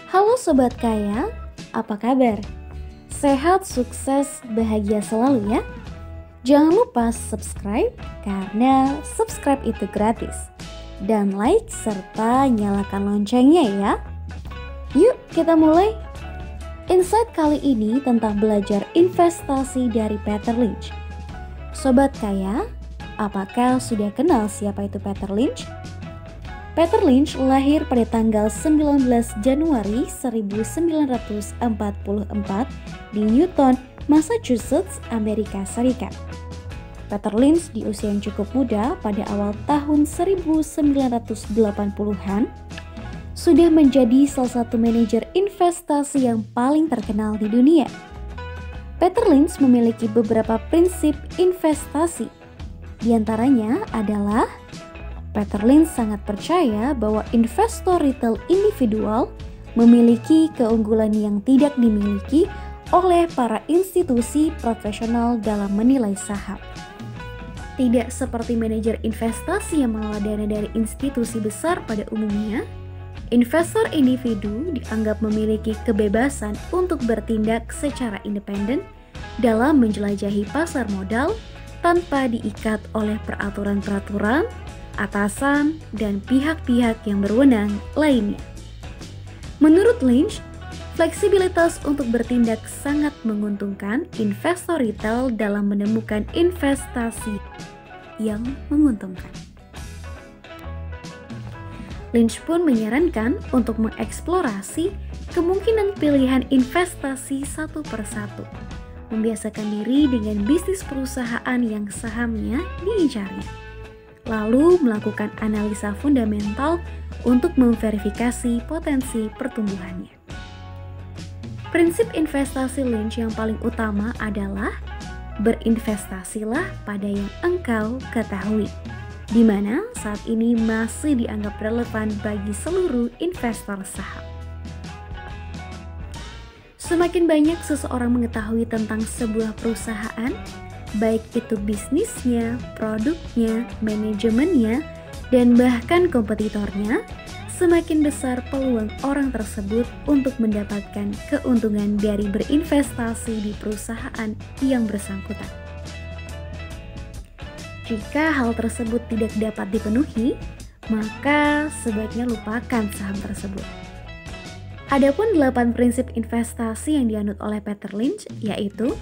Halo Sobat Kaya, apa kabar? Sehat, sukses, bahagia selalu ya. Jangan lupa subscribe karena subscribe itu gratis. Dan like serta nyalakan loncengnya ya. Yuk kita mulai. Insight kali ini tentang belajar investasi dari Peter Lynch. Sobat Kaya, apakah sudah kenal siapa itu Peter Lynch? Peter Lynch lahir pada tanggal 19 Januari 1944 di Newton, Massachusetts, Amerika Serikat. Peter Lynch di usia yang cukup muda pada awal tahun 1980-an sudah menjadi salah satu manajer investasi yang paling terkenal di dunia. Peter Lynch memiliki beberapa prinsip investasi. Di antaranya adalah Peter Lynch sangat percaya bahwa investor retail individual memiliki keunggulan yang tidak dimiliki oleh para institusi profesional dalam menilai saham. Tidak seperti manajer investasi yang mengelola dana dari institusi besar pada umumnya, investor individu dianggap memiliki kebebasan untuk bertindak secara independen dalam menjelajahi pasar modal tanpa diikat oleh peraturan-peraturan, atasan, dan pihak-pihak yang berwenang lainnya. Menurut Lynch, fleksibilitas untuk bertindak sangat menguntungkan investor retail dalam menemukan investasi yang menguntungkan. Lynch pun menyarankan untuk mengeksplorasi kemungkinan pilihan investasi satu persatu, membiasakan diri dengan bisnis perusahaan yang sahamnya diincarnya, lalu melakukan analisa fundamental untuk memverifikasi potensi pertumbuhannya. Prinsip investasi Lynch yang paling utama adalah berinvestasilah pada yang engkau ketahui, di mana saat ini masih dianggap relevan bagi seluruh investor saham. Semakin banyak seseorang mengetahui tentang sebuah perusahaan, baik itu bisnisnya, produknya, manajemennya, dan bahkan kompetitornya, semakin besar peluang orang tersebut untuk mendapatkan keuntungan dari berinvestasi di perusahaan yang bersangkutan. Jika hal tersebut tidak dapat dipenuhi, maka sebaiknya lupakan saham tersebut. Adapun 8 prinsip investasi yang dianut oleh Peter Lynch yaitu: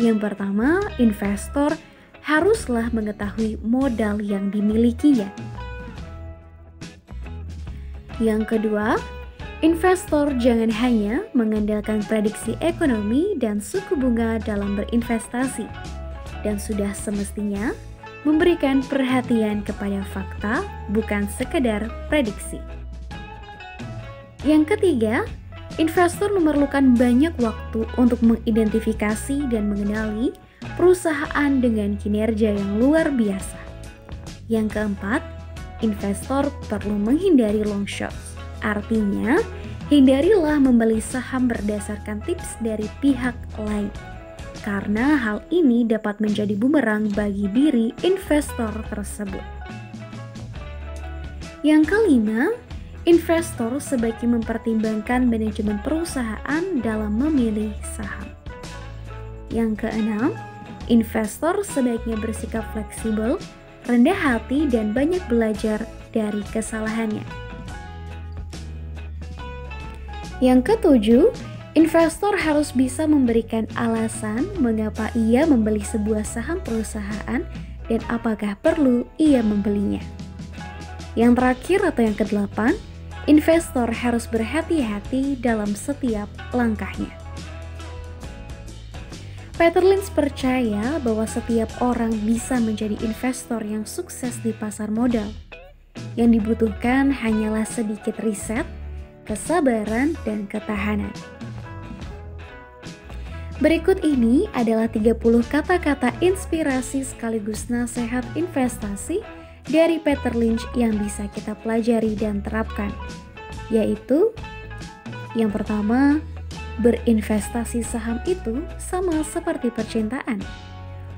yang pertama, investor haruslah mengetahui modal yang dimilikinya. Yang kedua, investor jangan hanya mengandalkan prediksi ekonomi dan suku bunga dalam berinvestasi, dan sudah semestinya memberikan perhatian kepada fakta, bukan sekedar prediksi. Yang ketiga, investor memerlukan banyak waktu untuk mengidentifikasi dan mengenali perusahaan dengan kinerja yang luar biasa. Yang keempat, investor perlu menghindari long shots. Artinya, hindarilah membeli saham berdasarkan tips dari pihak lain, karena hal ini dapat menjadi bumerang bagi diri investor tersebut. Yang kelima, investor sebaiknya mempertimbangkan manajemen perusahaan dalam memilih saham. Yang keenam, investor sebaiknya bersikap fleksibel, rendah hati, dan banyak belajar dari kesalahannya. Yang ketujuh, investor harus bisa memberikan alasan mengapa ia membeli sebuah saham perusahaan dan apakah perlu ia membelinya. Yang terakhir atau yang kedelapan, investor harus berhati-hati dalam setiap langkahnya. Peter Lynch percaya bahwa setiap orang bisa menjadi investor yang sukses di pasar modal. Yang dibutuhkan hanyalah sedikit riset, kesabaran, dan ketahanan. Berikut ini adalah 30 kata-kata inspirasi sekaligus nasihat investasi dari Peter Lynch yang bisa kita pelajari dan terapkan, yaitu yang pertama, berinvestasi saham itu sama seperti percintaan.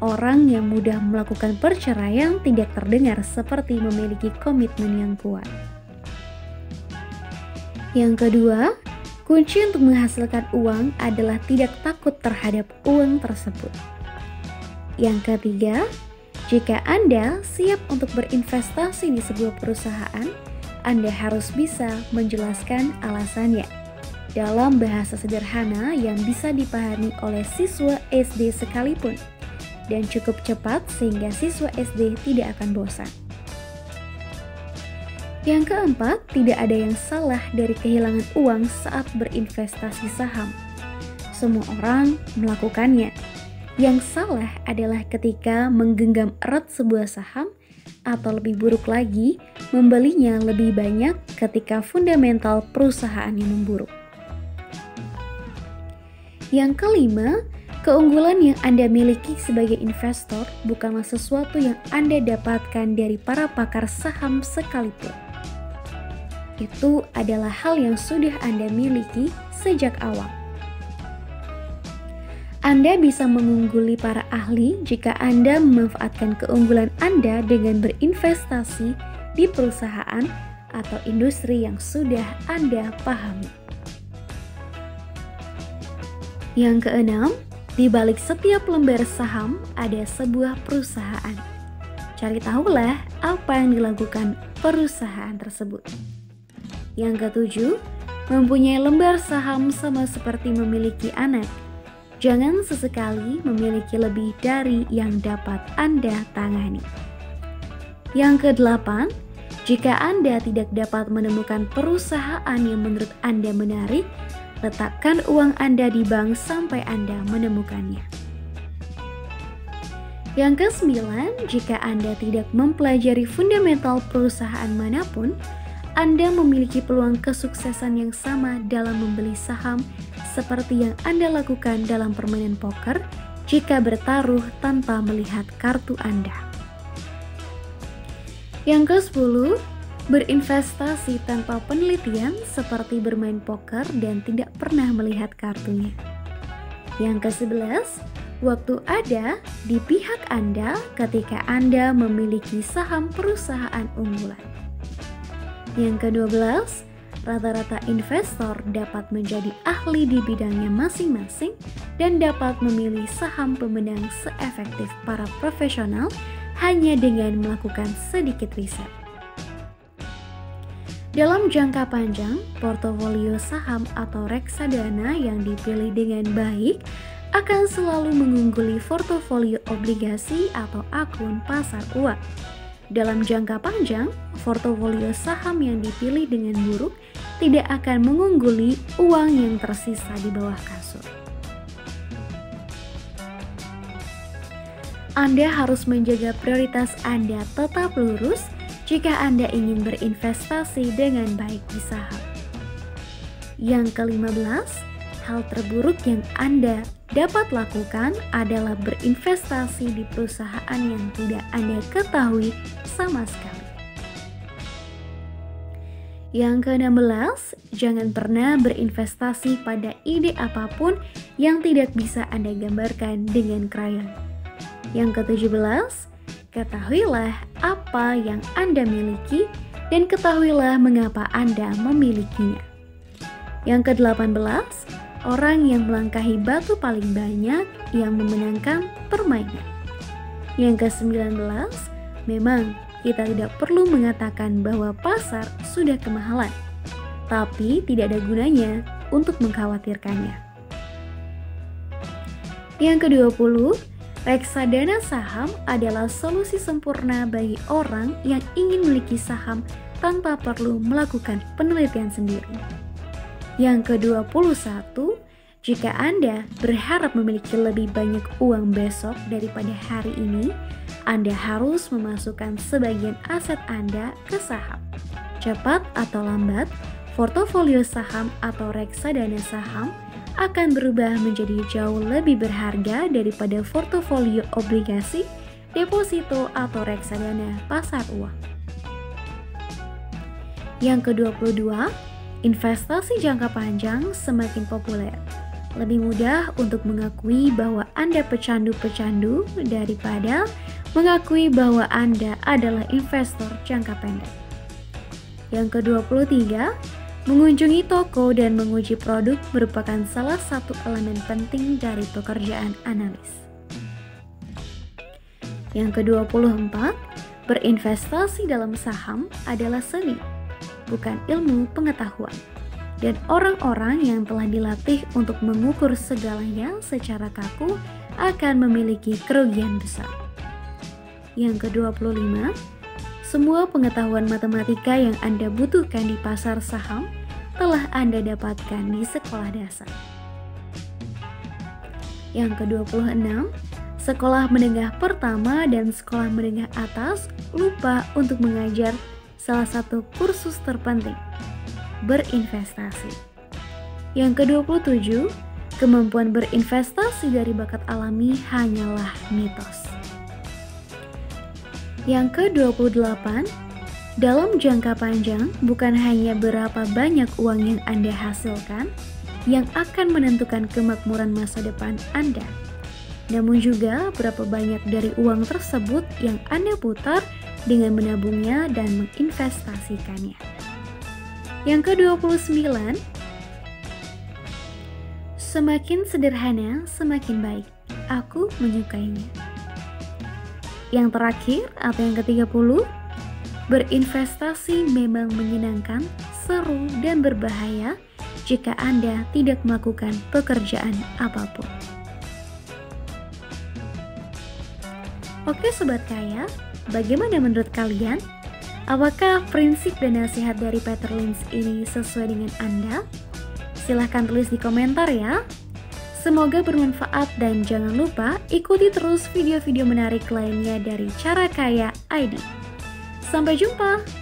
Orang yang mudah melakukan perceraian tidak terdengar seperti memiliki komitmen yang kuat. Yang kedua, Kunci untuk menghasilkan uang adalah tidak takut terhadap uang tersebut. Yang ketiga, jika Anda siap untuk berinvestasi di sebuah perusahaan, Anda harus bisa menjelaskan alasannya dalam bahasa sederhana yang bisa dipahami oleh siswa SD sekalipun, dan cukup cepat sehingga siswa SD tidak akan bosan. Yang keempat, tidak ada yang salah dari kehilangan uang saat berinvestasi saham. Semua orang melakukannya. Yang salah adalah ketika menggenggam erat sebuah saham, atau lebih buruk lagi, membelinya lebih banyak ketika fundamental perusahaannya memburuk. Yang kelima, keunggulan yang Anda miliki sebagai investor bukanlah sesuatu yang Anda dapatkan dari para pakar saham sekalipun. Itu adalah hal yang sudah Anda miliki sejak awal. Anda bisa mengungguli para ahli jika Anda memanfaatkan keunggulan Anda dengan berinvestasi di perusahaan atau industri yang sudah Anda pahami. Yang keenam, di balik setiap lembar saham ada sebuah perusahaan. Cari tahulah apa yang dilakukan perusahaan tersebut. Yang ketujuh, mempunyai lembar saham sama seperti memiliki anak. Jangan sesekali memiliki lebih dari yang dapat Anda tangani. Yang kedelapan, jika Anda tidak dapat menemukan perusahaan yang menurut Anda menarik, letakkan uang Anda di bank sampai Anda menemukannya. Yang kesembilan, jika Anda tidak mempelajari fundamental perusahaan manapun, Anda memiliki peluang kesuksesan yang sama dalam membeli saham seperti yang Anda lakukan dalam permainan poker jika bertaruh tanpa melihat kartu Anda. Yang ke-10, berinvestasi tanpa penelitian seperti bermain poker dan tidak pernah melihat kartunya. Yang ke-11, waktu ada di pihak Anda ketika Anda memiliki saham perusahaan unggulan. Yang ke-12, rata-rata investor dapat menjadi ahli di bidangnya masing-masing dan dapat memilih saham pemenang seefektif para profesional hanya dengan melakukan sedikit riset. Dalam jangka panjang, portofolio saham atau reksadana yang dipilih dengan baik akan selalu mengungguli portofolio obligasi atau akun pasar uang. Dalam jangka panjang, portofolio saham yang dipilih dengan buruk tidak akan mengungguli uang yang tersisa di bawah kasur. Anda harus menjaga prioritas Anda tetap lurus jika Anda ingin berinvestasi dengan baik di saham. Yang ke-15, hal terburuk yang Anda dapat lakukan adalah berinvestasi di perusahaan yang tidak Anda ketahui sama sekali. Yang ke-16, jangan pernah berinvestasi pada ide apapun yang tidak bisa Anda gambarkan dengan krayon. Yang ke-17, ketahuilah apa yang Anda miliki dan ketahuilah mengapa Anda memilikinya. Yang ke-18, orang yang melangkahi batu paling banyak yang memenangkan permainan. Yang ke-19, memang kita tidak perlu mengatakan bahwa pasar sudah kemahalan, tapi tidak ada gunanya untuk mengkhawatirkannya. Yang ke-20, reksadana saham adalah solusi sempurna bagi orang yang ingin memiliki saham tanpa perlu melakukan penelitian sendiri. Yang ke-21, jika Anda berharap memiliki lebih banyak uang besok daripada hari ini, Anda harus memasukkan sebagian aset Anda ke saham. Cepat atau lambat, portofolio saham atau reksadana saham akan berubah menjadi jauh lebih berharga daripada portofolio obligasi, deposito, atau reksadana pasar uang. Yang ke-22, investasi jangka panjang semakin populer. Lebih mudah untuk mengakui bahwa Anda pecandu-pecandu daripada mengakui bahwa Anda adalah investor jangka pendek. Yang ke-23, Mengunjungi toko dan menguji produk merupakan salah satu elemen penting dari pekerjaan analis. Yang ke-24, berinvestasi dalam saham adalah seni, bukan ilmu pengetahuan. Dan orang-orang yang telah dilatih untuk mengukur segalanya secara kaku akan memiliki kerugian besar. Yang ke-25, semua pengetahuan matematika yang Anda butuhkan di pasar saham telah Anda dapatkan di sekolah dasar. Yang ke-26, sekolah menengah pertama dan sekolah menengah atas lupa untuk mengajar salah satu kursus terpenting, berinvestasi. Yang ke-27, kemampuan berinvestasi dari bakat alami hanyalah mitos. Yang ke-28, dalam jangka panjang bukan hanya berapa banyak uang yang Anda hasilkan yang akan menentukan kemakmuran masa depan Anda, namun juga berapa banyak dari uang tersebut yang Anda putar dengan menabungnya dan menginvestasikannya. Yang ke-29, semakin sederhana semakin baik. Aku menyukainya. Yang terakhir atau yang ke-30, berinvestasi memang menyenangkan, seru, dan berbahaya jika Anda tidak melakukan pekerjaan apapun. Oke Sobat Kaya, bagaimana menurut kalian? Apakah prinsip dan nasihat dari Peter Lynch ini sesuai dengan Anda? Silahkan tulis di komentar ya. Semoga bermanfaat dan jangan lupa ikuti terus video-video menarik lainnya dari Cara Kaya ID. Sampai jumpa!